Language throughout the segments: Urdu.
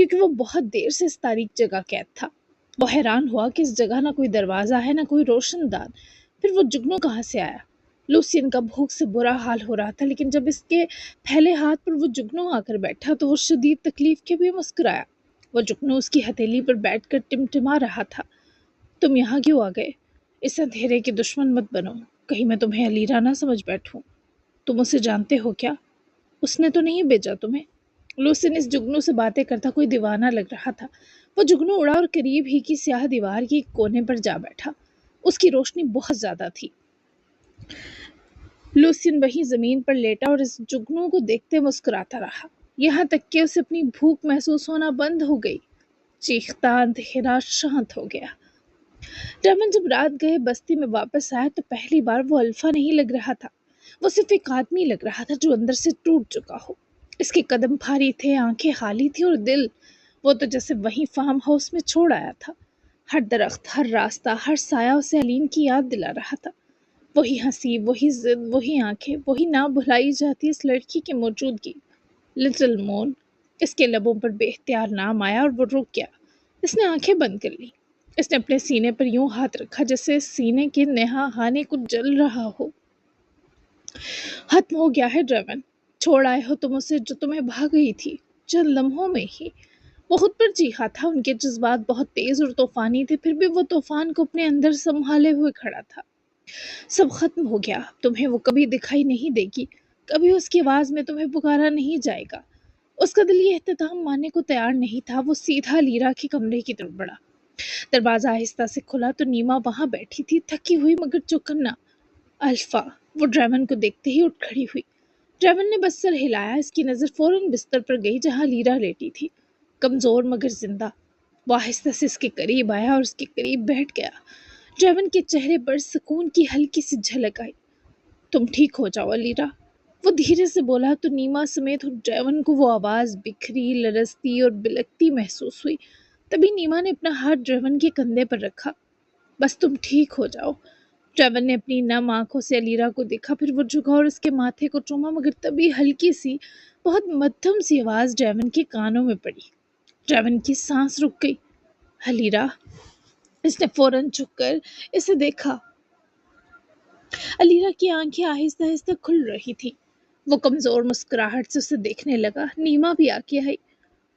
کیونکہ وہ بہت دیر سے اس تاریک جگہ قید تھا۔ وہ حیران ہوا کہ اس جگہ نہ کوئی دروازہ ہے نہ کوئی روشن دان، پھر وہ جگنو کہاں سے آیا؟ لوسین کا بھوک سے برا حال ہو رہا تھا، لیکن جب اس کے پھیلے ہاتھ پر وہ جگنو آ کر بیٹھا تو وہ شدید تکلیف کے بھی مسکرایا۔ وہ جگنو اس کی ہتھیلی پر بیٹھ کر ٹمٹما رہا تھا۔ تم یہاں کیوں آ گئے؟ اس اندھیرے کے دشمن مت بنو، کہیں میں تمہیں الیرا نہ سمجھ بیٹھوں۔ تم اسے جانتے ہو کیا؟ اس نے تو نہیں بھیجا تمہیں۔ لوسین اس جگنو سے باتیں کرتا کوئی دیوانہ لگ رہا تھا۔ وہ جگنو اڑا اور قریب ہی کی سیاہ دیوار کے ایک کونے پر جا بیٹھا۔ اس کی روشنی بہت زیادہ تھی۔ لوسین وہیں زمین پر لیٹا اور اس جگنو کو دیکھتے مسکراتا رہا، یہاں تک کہ اسے اپنی بھوک محسوس ہونا بند ہو گئی۔ چیختا اندھیرا شانت ہو گیا۔ ڈریمن جب رات گئے بستی میں واپس آیا تو پہلی بار وہ الفا نہیں لگ رہا تھا، وہ صرف ایک آدمی لگ رہا تھا جو اندر سے ٹوٹ چکا ہو۔ اس کے قدم بھاری تھے، آنکھیں خالی تھی اور دل، وہ تو جیسے وہیں فارم ہاؤس میں چھوڑ آیا تھا۔ ہر درخت، ہر راستہ، ہر سایہ اسے علیم کی یاد دلا رہا تھا۔ وہی ہنسی، وہی ضد، وہی آنکھیں، وہی نہ بھلائی جاتی اس لڑکی کی موجودگی، لٹل مون۔ اس کے لبوں پر بے اختیار نام آیا اور وہ رک گیا۔ اس نے آنکھیں بند کر لی۔ اس نے اپنے سینے پر یوں ہاتھ رکھا جیسے سینے کے نہا ہانے کو جل رہا ہو۔ ختم ہو گیا ہے ڈریمن، چھوڑ آئے ہو تم اسے جو تمہیں بھا گئی تھی، چند لمحوں میں ہی۔ وہ خود پر چیخا تھا، ان کے جذبات بہت تیز اور طوفانی تھے، پھر بھی وہ طوفان کو اپنے اندر سنبھالے ہوئے کھڑا تھا۔ سب ختم ہو گیا، تمہیں وہ کبھی دکھائی نہیں دے گی، کبھی اس کی آواز میں تمہیں پکارا نہیں جائے گا۔ اس کا دل یہ اختتام ماننے کو تیار نہیں تھا۔ وہ سیدھا لیرا کے کمرے کی طرف بڑھا۔ دروازہ آہستہ سے کھلا تو نیما وہاں بیٹھی تھی، تھکی ہوئی مگر چوکنا۔ الفا، وہ ڈریمن کو دیکھتے ہی اٹھ کھڑی ہوئی۔ ڈریمن نے بس سر ہلایا، اس کی نظر فوراً بستر پر گئی جہاں لیرا لیٹی تھی، کمزور مگر زندہ۔ وہ آہستہ سے اس کے قریب آیا اور اس کے قریب بیٹھ گیا۔ ڈریمن کے چہرے پر سکون کی ہلکی سی جھلک آئی۔ تم ٹھیک ہو جاؤ لیرا، وہ دھیرے سے بولا تو نیما سمیت ڈریمن کو وہ آواز بکھری، لرزتی اور بلکتی محسوس ہوئی۔ تبھی نیما نے اپنا ہاتھ ڈریمن کے کندھے پر رکھا۔ بس تم ٹھیک ہو جاؤ۔ ڈریمن نے اپنی نم آنکھوں سے الیرا کو دیکھا، پھر وہ جھکا اور اس کے ماتھے کو چوما، مگر تبھی ہلکی سی، بہت مدھم سی آواز ڈریمن کے کانوں میں پڑی۔ ڈریمن کی سانس رک گئی۔ الیرا، اس نے فوراً جھک کر اسے دیکھا۔ الیرا کی آنکھیں آہستہ آہستہ کھل رہی تھی۔ وہ کمزور مسکراہٹ سے اسے دیکھنے لگا۔ نیما بھی آگے آئی۔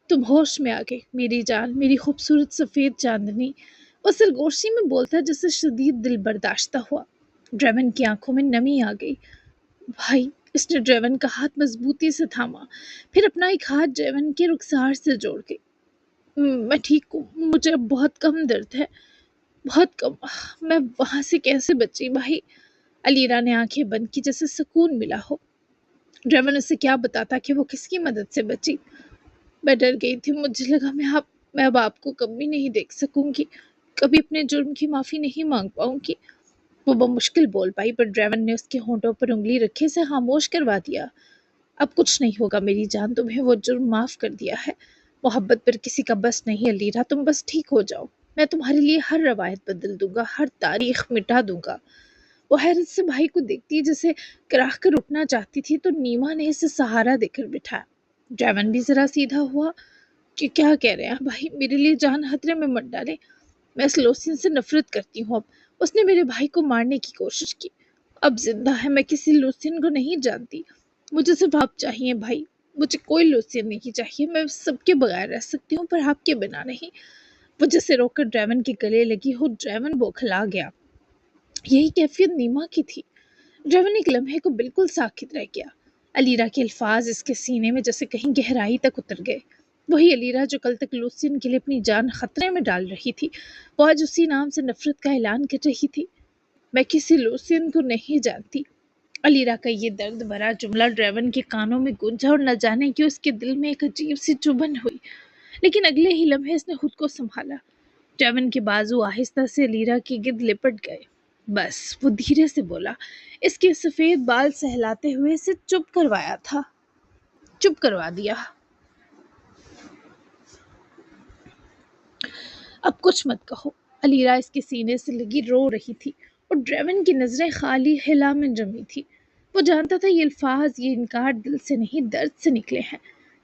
تم ہوش میں آ گئی میری جان، میری خوبصورت سفید چاندنی، وہ سرگوشی میں بولتا جسے شدید دل برداشتہ ہوا۔ ڈریمن کی آنکھوں میں نمی آ گئی۔ بھائی، اس نے ڈریمن کا ہاتھ مضبوطی سے تھاما، پھر اپنا ایک ہاتھ ڈریمن کے رخسار سے جوڑ کے۔ میں ٹھیک ہوں، مجھے اب بہت کم درد ہے، بہت کم۔ میں وہاں سے کیسے بچی بھائی؟ الیرا نے آنکھیں بند کی جیسے سکون ملا ہو۔ ڈریمن اسے کیا بتاتا کہ وہ کس کی مدد سے بچی؟ میں ڈر گئی تھی، مجھے لگا میں اب آپ کو کبھی نہیں دیکھ سکوں گی، کبھی اپنے جرم کی معافی نہیں مانگ پاؤں گی۔ وہ بمشکل بول پائی، پر ڈریمن نے اس کے ہونٹوں پر انگلی رکھے اسے خاموش کروا دیا۔ اب کچھ نہیں ہوگا میری جان، تمہیں وہ جرم معاف کر دیا ہے۔ محبت پر کسی کا بس نہیں الیرا، تم بس ٹھیک ہو جاؤ، میں تمہارے لیے ہر روایت بدل دوں گا، ہر تاریخ مٹا دوں گا۔ وہ حیرت سے بھائی کو دیکھتی جسے کراہ کر اٹھنا چاہتی تھی تو نیما نے اسے سہارا دے کر بٹھایا۔ ڈریمن بھی ذرا سیدھا ہوا کہ کیا کہہ رہے ہیں بھائی، میرے لیے جان خطرے میں مت ڈالے، میں اس لوسین سے نفرت کرتی ہوں۔ اب اس نے میرے بھائی کو مارنے کی کوشش کی، اب زندہ ہے، میں کسی لوسین کو نہیں جانتی، مجھے صرف آپ چاہیے بھائی، مجھے کوئی لوسین نہیں چاہیے، میں سب کے بغیر رہ سکتی ہوں پر آپ کے بنا نہیں۔ وہ جسے روک کر ڈریمن کے گلے لگی ہو، ڈریمن بوکھلا گیا۔ یہی کیفیت نیما کی تھی۔ ڈریمن ایک لمحے کو بالکل ساکت رہ گیا۔ الیرا کے الفاظ اس کے سینے میں جیسے کہیں گہرائی تک اتر گئے۔ وہی الیرا جو کل تک لوسین کے لیے اپنی جان خطرے میں ڈال رہی تھی، وہ آج اسی نام سے نفرت کا اعلان کر رہی تھی۔ میں کسی لوسین کو نہیں جانتی۔ الیرا کا یہ درد بھرا جملہ ڈریمن کے کانوں میں گونجا اور نہ جانے کیوں اس کے دل میں ایک عجیب سی چبھن ہوئی، لیکن اگلے ہی لمحے اس نے خود کو سنبھالا۔ ڈریمن کے بازو آہستہ سے الیرا کے گرد لپٹ گئے۔ بس، وہ دھیرے سے بولا، اس کے سفید بال سہلاتے ہوئے اسے چپ کروا دیا۔ اب کچھ مت کہو۔ الیرا اس کے سینے سے لگی رو رہی تھی اور ڈریمن کی نظریں خالی خلا میں جمی تھی۔ وہ جانتا تھا یہ الفاظ، یہ انکار دل سے نہیں، درد سے نکلے ہیں۔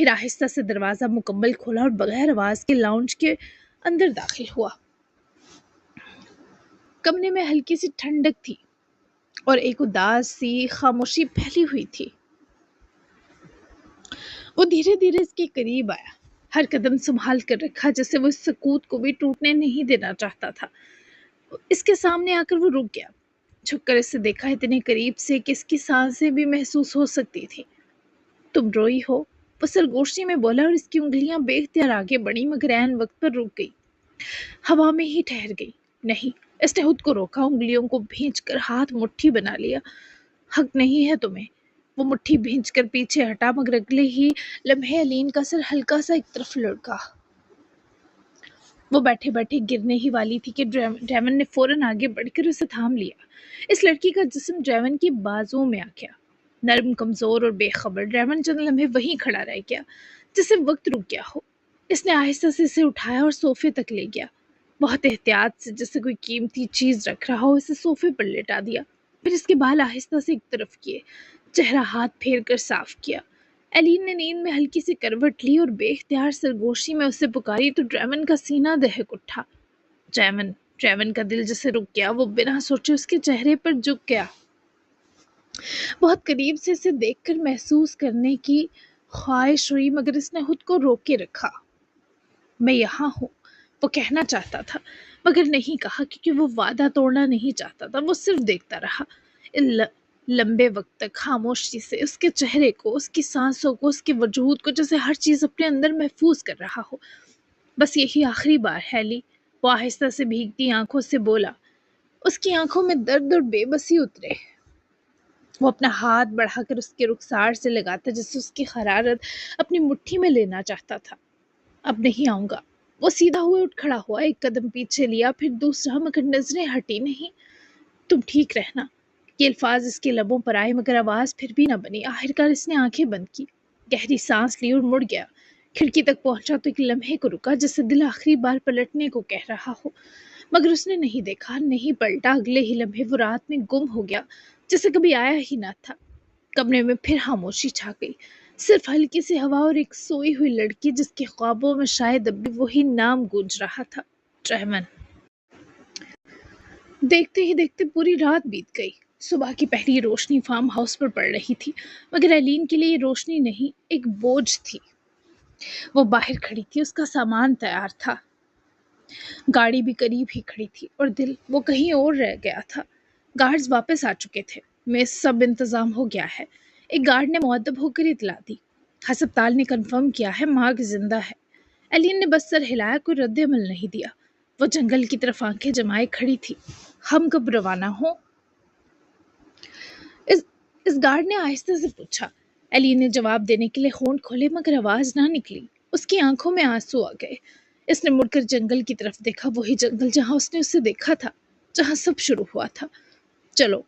پھر آہستہ سے دروازہ مکمل کھولا اور بغیر آواز کے لاؤنج کے اندر داخل ہوا۔ کمرے میں ہلکی سی ٹھنڈک تھی اور ایک اداس سی خاموشی پھیلی ہوئی تھی۔ وہ دھیرے دھیرے اس کے قریب آیا، ہر قدم سنبھال کر رکھا جیسے وہ اس سکوت کو بھی ٹوٹنے نہیں دینا چاہتا تھا۔ اس کے سامنے آ کر وہ رک گیا، جھک کر اسے دیکھا اتنے قریب سے کہ اس کی سانسیں بھی محسوس ہو سکتی تھی۔ تم روئی ہو؟ وہ سرگوشی میں بولا اور اس کی انگلیاں بے اختیار آگے بڑھی مگر عین وقت پر رک گئی، ہوا میں ہی ٹھہر گئی۔ نہیں، اس نے خود کو روکا، انگلیوں کو بھینچ کر ہاتھ مٹھی بنا لیا۔ حق نہیں ہے تمہیں۔ وہ مٹھی بھینچ کر پیچھے ہٹا مگر اگلے ہی لمحے علین کا سر ہلکا سا ایک طرف لڑکا۔ وہ بیٹھے بیٹھے گرنے ہی والی تھی کہ ڈریون نے فوراً آگے بڑھ کر اسے تھام لیا۔ اس لڑکی کا جسم ڈریون کی بازوؤں میں آ گیا، نرم، کمزور اور بے خبر۔ ڈریون چند لمحے وہیں کھڑا رہ گیا جیسے وقت رک گیا ہو۔ اس نے آہستہ سے اسے اٹھایا اور صوفے تک لے گیا، بہت احتیاط سے جیسے کوئی قیمتی چیز رکھ رہا ہو۔ اسے صوفے پر لٹا دیا، پھر اس کے بال آہستہ سے ایک طرف کیے، چہرہ ہاتھ پھیر کر صاف کیا۔ ایلین نے نیند میں ہلکی سی کروٹ لی اور بے اختیار سرگوشی میں اسے پکاری تو ڈریون کا سینہ دہک اٹھا۔ ڈریون کا دل جسے رک گیا، وہ بنا سوچے اس کے چہرے پر جھک گیا۔ بہت قریب سے اسے دیکھ کر محسوس کرنے کی خواہش ہوئی مگر اس نے خود کو روک کے رکھا۔ میں یہاں ہوں، وہ کہنا چاہتا تھا مگر نہیں کہا کیونکہ وہ وعدہ توڑنا نہیں چاہتا تھا۔ وہ صرف دیکھتا رہا لمبے وقت تک، خاموشی سے، اس کے چہرے کو، اس کی سانسوں کو، اس کے وجود کو، جیسے ہر چیز اپنے اندر محفوظ کر رہا ہو۔ بس یہی آخری بار ہے لی، وہ آہستہ سے بھیگتی آنکھوں سے بولا۔ اس کی آنکھوں میں درد اور بے بسی اترے۔ وہ اپنا ہاتھ بڑھا کر اس کے رخسار سے لگاتا جیسے اس کی حرارت اپنی مٹھی میں لینا چاہتا تھا۔ اب نہیں آؤں گا۔ وہ سیدھا ہوئے اٹھ کھڑا ہوا، ایک قدم پیچھے لیا، پھر دوسرا، مگر نظریں ہٹی نہیں۔ تم ٹھیک رہنا۔ یہ الفاظ اس کے لبوں پر آئے مگر آواز پھر بھی نہ بنی۔ آخرکار اس نے آنکھیں بند کی، گہری سانس لی اور مڑ گیا۔ کھڑکی تک پہنچا تو ایک لمحے کو رکا جیسے دل آخری بار پلٹنے کو کہہ رہا ہو، مگر اس نے نہیں دیکھا، نہیں پلٹا۔ اگلے ہی لمحے وہ رات میں گم ہو گیا جیسے کبھی آیا ہی نہ تھا۔ کمرے میں پھر خاموشی چھا گئی، صرف ہلکی سی ہوا اور ایک سوئی ہوئی لڑکی جس کے خوابوں میں شاید اب بھی وہی نام گونج رہا تھا، ڈریون۔ دیکھتے ہی دیکھتے پوری رات بیت گئی۔ صبح کی پہلی روشنی فارم ہاؤس پر پڑ رہی تھی مگر ایلین کے لیے یہ روشنی نہیں، ایک بوجھ تھی۔ وہ باہر کھڑی تھی، اس کا سامان تیار تھا، گاڑی بھی قریب ہی کھڑی تھی اور دل وہ کہیں اور رہ گیا تھا۔ گارڈز واپس آ چکے تھے، میں سب انتظام ہو گیا ہے، ایک گارڈ نے مؤدب ہو کر اطلاع دی۔ ہسپتال نے کنفرم کیا ہے مارگ زندہ ہے۔ ایلین نے بس سر ہلایا، کوئی رد عمل نہیں دیا۔ وہ جنگل کی طرف آنکھیں جمائے کھڑی تھی۔ ہم کب روانہ ہوں؟ اس گارڈ نے آہستہ سے پوچھا۔ ایلین نے جواب دینے کے لیے ہونٹ کھولے مگر آواز نہ نکلی۔ اس کی آنکھوں میں آنسو آ گئے۔ اس نے مڑ کر جنگل کی طرف دیکھا، وہی جنگل جہاں اس نے اسے دیکھا تھا، جہاں سب شروع ہوا تھا۔ چلو،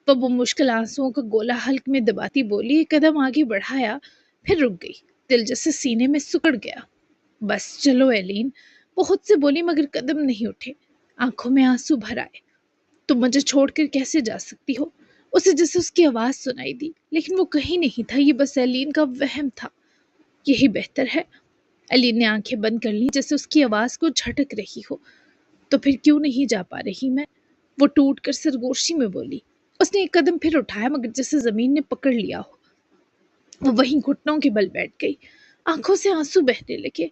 وہ مشکل آنسوؤں کا گولہ حلق میں دباتی بولی، ایک قدم آگے بڑھایا، پھر رک گئی، دل جیسے سینے میں سکڑ گیا۔ بس چلو ایلین، وہ خود سے بولی مگر قدم نہیں اٹھے، آنکھوں میں آنسو بھر آئے۔ تم مجھے چھوڑ کر کیسے جا سکتی ہو؟ اسے جیسے اس کی آواز سنائی دی لیکن وہ کہیں نہیں تھا، یہ بس ایلین کا وہم تھا۔ یہی بہتر ہے۔ ایلین نے آنکھیں بند کر لی جیسے اس کی آواز کو جھٹک رہی ہو۔ تو پھر کیوں نہیں جا پا رہی میں؟ وہ ٹوٹ کر سرگوشی میں بولی۔ اس نے ایک قدم پھر اٹھایا مگر جیسے زمین نے پکڑ لیا ہو، وہ وہیں گھٹنوں کے بل بیٹھ گئی، آنکھوں سے آنسو بہنے لگے۔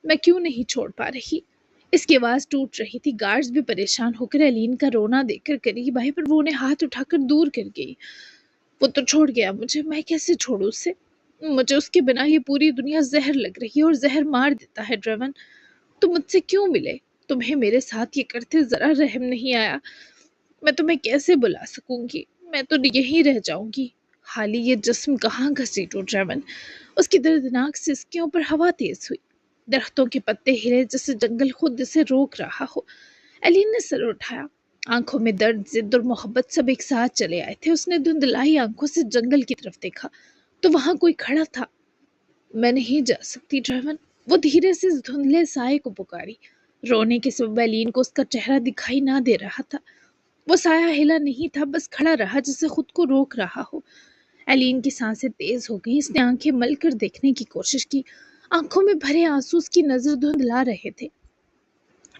میں کیوں نہیں چھوڑ پا رہی؟ اس کی آواز ٹوٹ رہی تھی۔ گارڈز بھی پریشان ہو کر ایلین کا رونا دیکھ کر قریب آئے پر وہ انہیں ہاتھ اٹھا کر دور کر گئی۔ وہ تو چھوڑ گیا مجھے، میں کیسے چھوڑوں اسے؟ مجھے اس کے بنا یہ پوری دنیا زہر لگ رہی ہے اور زہر مار دیتا ہے۔ ڈریون، تم مجھ سے کیوں ملے؟ تمہیں میرے ساتھ یہ کرتے ذرا رحم نہیں آیا؟ میں تمہیں کیسے بلا سکوں گی؟ میں تو یہیں رہ جاؤں گی۔ حالی یہ جسم کہاں گھسیٹوں ڈریون؟ اس کی دردناک سسکیوں پر ہوا تیز ہوئی، درختوں کے پتے ہلے جیسے جنگل خود اسے روک رہا ہو۔ ایلین نے سر اٹھایا، آنکھوں میں درد، ضد اور محبت سب ایک ساتھ چلے آئے تھے۔ اس نے دھندلائی آنکھوں سے جنگل کی طرف دیکھا تو وہاں کوئی کھڑا تھا۔ میں نہیں جا سکتی ڈریون، وہ دھیرے سے اس دھندلے سائے کو پکاری۔ رونے کے سبب ایلین کو اس کا چہرہ دکھائی نہ دے رہا تھا۔ وہ سایہ ہلا نہیں تھا، بس کھڑا رہا جیسے خود کو روک رہا ہو۔ ایلین کی سانسیں تیز ہو گئیں۔ اس نے آنکھیں مل کر دیکھنے کی کوشش کی۔ آنکھوں میں بھرے آنسو اس کی نظر دھندلا رہے تھے۔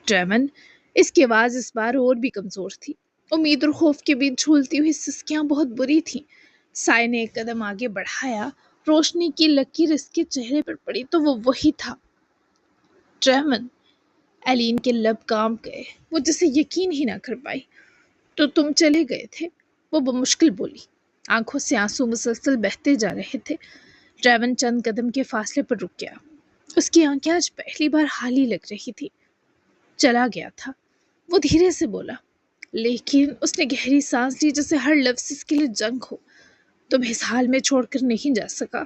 ڈریمن، اس کی آواز اس بار اور بھی کمزور تھی۔ امید اور خوف کے بیچ جھولتی ہوئی سسکیاں بہت بری تھیں۔ سائے نے ایک قدم آگے بڑھایا۔ روشنی کی لکیر اس کے چہرے پر پڑی تو وہ وہی تھا۔ ڈریمن، ایلین کے لب کانپ گئے۔ وہ جسے یقین ہی نہ کر پائی۔ تو تم چلے گئے تھے؟ وہ بمشکل بولی۔ آنکھوں سے آنسو مسلسل بہتے جا رہے تھے۔ ڈریمن چند قدم کے فاصلے پر رک گیا۔ اس کی آنکھیں آج پہلی بار خالی لگ رہی تھی۔ چلا گیا تھا، وہ دھیرے سے بولا، لیکن اس نے گہری سانس لی جیسے ہر لفظ اس کے لیے جنگ ہو۔ تم اس حال میں چھوڑ کر نہیں جا سکا۔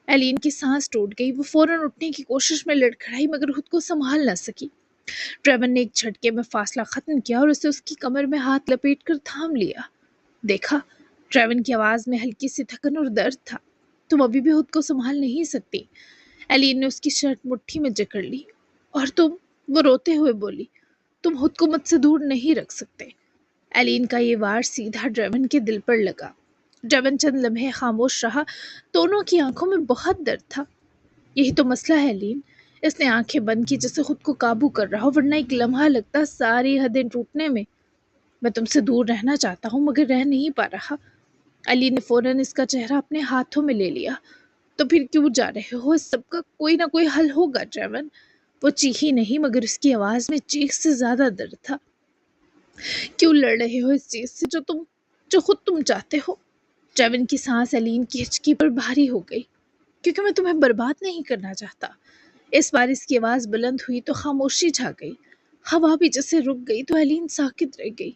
ایلین کی سانس ٹوٹ گئی۔ وہ فوراً اٹھنے کی کوشش میں لڑکھڑائی مگر خود کو سنبھال نہ سکی۔ ڈریمن نے ایک جھٹکے میں فاصلہ ختم کیا اور اسے اس کی کمر میں ہاتھ لپیٹ کر تھام لیا۔ دیکھا، ڈریمن کی آواز میں ہلکی سی تھکن اور درد تھا۔ تم ابھی بھی خود کو سنبھال نہیں سکتی۔ ایلین نے اس کی شرٹ مٹھی میں جکڑ لی۔ اور تم، وہ روتے ہوئے بولی، تم خود کو مجھ سے دور نہیں رکھ سکتے۔ ایلین کا یہ وار سیدھا ڈریمن کے دل پر لگا۔ ڈریمن چند لمحے خاموش رہا۔ دونوں کی آنکھوں میں بہت درد تھا۔ یہی تو مسئلہ ہے ایلین۔ اس نے آنکھیں بند کی جیسے خود کو قابو کر رہا ہو، ورنہ ایک لمحہ لگتا ساری حدیں ٹوٹنے میں۔ میں تم سے دور رہنا چاہتا ہوں مگر رہ نہیں پا رہا۔ ایلین نے فوراً اس کا چہرہ اپنے ہاتھوں میں لے لیا۔ تو پھر کیوں جا رہے ہو؟ اس سب کا کوئی نہ کوئی حل ہوگا ڈریمن۔ وہ چیخی نہیں مگر اس کی آواز میں چیخ سے زیادہ درد تھا۔ کیوں لڑ رہے ہو اس چیز سے جو خود تم چاہتے ہو؟ ڈریمن کی سانس ایلین کی ہچکی پر بھاری ہو گئی۔ کیونکہ میں تمہیں برباد نہیں کرنا چاہتا۔ اس بار اس کی آواز بلند ہوئی تو خاموشی چھا گئی۔ ہوا بھی جیسے رک گئی تو ایلین ساکت رہ گئی۔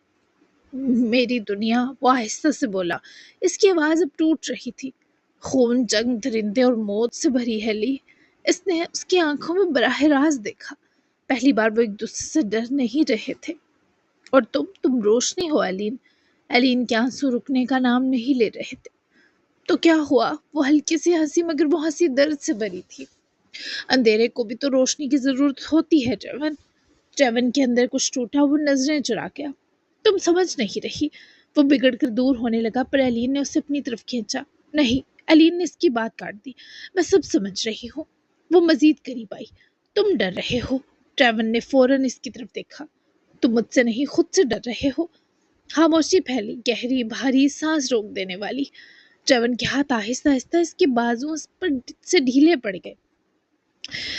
میری دنیا، وہ آہستہ سے بولا۔ اس کی آواز اب ٹوٹ رہی تھی۔ خون، جنگ، درندے اور موت سے بھری ہے لی۔ اس نے اس کی آنکھوں میں براہ راست دیکھا۔ پہلی بار وہ ایک دوسرے سے ڈر نہیں رہے تھے۔ اور تم روشنی ہو ایلین۔ ایلین کے آنسو رکنے کا نام نہیں لے رہے تھے۔ تو کیا ہوا؟ وہ ہلکی سی ہنسی مگر وہ ہنسی درد سے بھری تھی۔ اندھیرے کو بھی تو روشنی کی ضرورت ہوتی ہے ڈریمن۔ ڈریمن کے اندر کچھ ٹوٹا، وہ نظریں چرا گیا۔ تم سمجھ نہیں رہی۔ وہ بگڑ کر دور ہونے لگا پر ایلین نے اسے اپنی طرف کھینچا۔ نہیں، ایلین نے اس کی بات کاٹ دی۔ میں سب سمجھ رہی ہوں۔ وہ مزید قریب آئی۔ تم ڈر رہے ہو۔ ڈریمن نے فوراً اس کی طرف دیکھا۔ تم مجھ سے نہیں، خود سے ڈر رہے ہو۔ خاموشی پھیلی، گہری، بھاری، سانس روک دینے والی۔ ڈریمن کے ہاتھ آہستہ آہستہ اس کے بازوؤں پر سے ڈھیلے پڑ گئے۔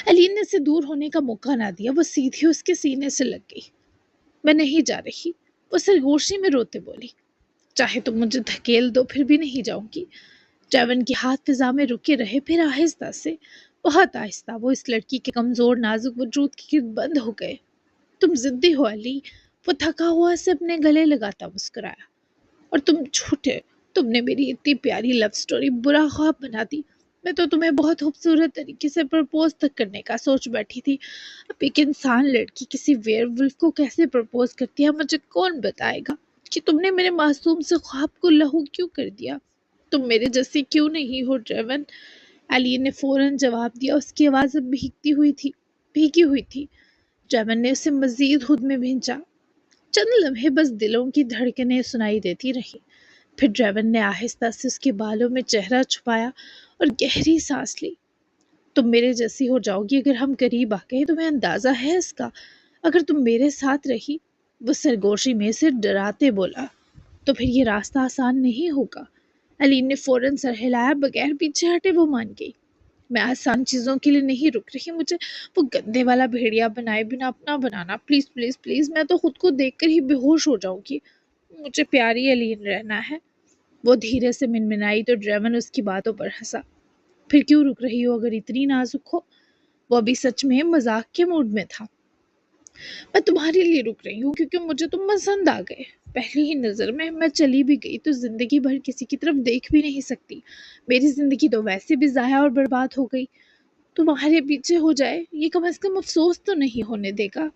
ایلین نے اسے دور ہونے کا موقع نہ دیا۔ وہ سیدھی اس کے سینے سے لگ گئی۔ میں نہیں جا رہی، وہ سرگوشی میں روتے بولی۔ چاہے تم مجھے دھکیل دو پھر بھی نہیں جاؤں گی۔ ڈریمن کے ہاتھ فضا میں رکے رہے، پھر آہستہ سے، بہت آہستہ، وہ اس لڑکی کے کمزور نازک وجود کے گرد بند ہو گئے۔ تم ضدی ہو ایلی۔ وہ تھکا ہوا سے اپنے گلے لگاتا مسکرایا۔ اور تم جھوٹے، تم نے میری اتنی پیاری لو سٹوری برا خواب بنا دی۔ میں تو تمہیں بہت خوبصورت طریقے سے پرپوز تک کرنے کا سوچ بیٹھی تھی۔ اب ایک انسان لڑکی کسی ویئر ولف کو کیسے پرپوز کرتی ہے مجھے کون بتائے گا؟ کہ تم نے میرے معصوم سے خواب کو لہو کیوں کر دیا؟ تم میرے جیسی کیوں نہیں ہو ڈریمن؟ ایلین نے فوراً جواب دیا۔ اس کی آواز اب بھیگی ہوئی تھی۔ ڈریمن نے اسے مزید خود میں بھینچا۔ چند لمحے بس دلوں کی دھڑکنیں سنائی دیتی رہی۔ پھر ڈریمن نے آہستہ سے اس کے بالوں میں چہرہ چھپایا اور گہری سانس لی۔ تم میرے جیسی ہو جاؤ گی اگر ہم قریب آ گئے، تمہیں اندازہ ہے اس کا؟ اگر تم میرے ساتھ رہی، وہ سرگوشی میں سے ڈراتے بولا، تو پھر یہ راستہ آسان نہیں ہوگا۔ ایلین نے فوراً سر ہلایا، بغیر پیچھے ہٹے وہ مان گئی۔ میں آسان چیزوں کے لیے نہیں رک رہی، مجھے وہ گندے والا بھیڑیا بنائے بنا اپنا بنانا، پلیز پلیز پلیز، میں تو خود کو دیکھ کر ہی بے ہوش ہو جاؤں گی۔ مجھے پیاری ایلین رہنا ہے۔ وہ دھیرے سے منمنائی تو ڈریمن اس کی باتوں پر ہنسا۔ پھر کیوں رک رہی ہو اگر اتنی نازک ہو؟ وہ ابھی سچ میں مذاق کے موڈ میں تھا۔ میں تمہارے لیے رک رہی ہوں کیونکہ مجھے تم پسند آ گئے۔ پہلی ہی نظر میں چلی بھی گئی تو زندگی بھر کسی کی طرف دیکھ بھی نہیں سکتی۔ میری زندگی تو ویسے بھی ضائع اور برباد ہو گئی، تمہارے پیچھے ہو جائے یہ کم از کم افسوس تو نہیں ہونے دے گا۔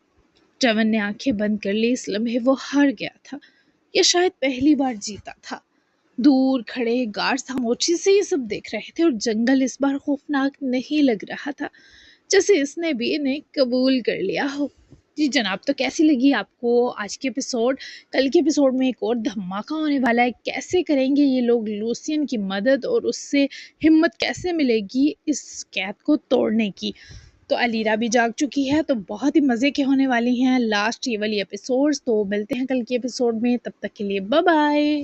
ڈریمن نے آنکھیں بند کر لی۔ اس لمحے وہ ہار گیا تھا، یا شاید پہلی بار جیتا تھا۔ دور کھڑے گارڈز خاموشی سے یہ سب دیکھ رہے تھے اور جنگل اس بار خوفناک نہیں لگ رہا تھا، جیسے اس نے بھی انہیں قبول کر لیا ہو۔ جی جناب، تو کیسی لگی آپ کو آج کی ایپیسوڈ؟ کل کے ایپیسوڈ میں ایک اور دھماکہ ہونے والا ہے، کیسے کریں گے یہ لوگ لوسین کی مدد اور اس سے ہمت کیسے ملے گی اس قید کو توڑنے کی؟ تو علیرا بھی جاگ چکی ہے، تو بہت ہی مزے کے ہونے والی ہیں لاسٹ یہ والی ایپیسوڈز۔ تو ملتے ہیں کل کے ایپیسوڈ میں، تب تک کے لیے بائے بائے۔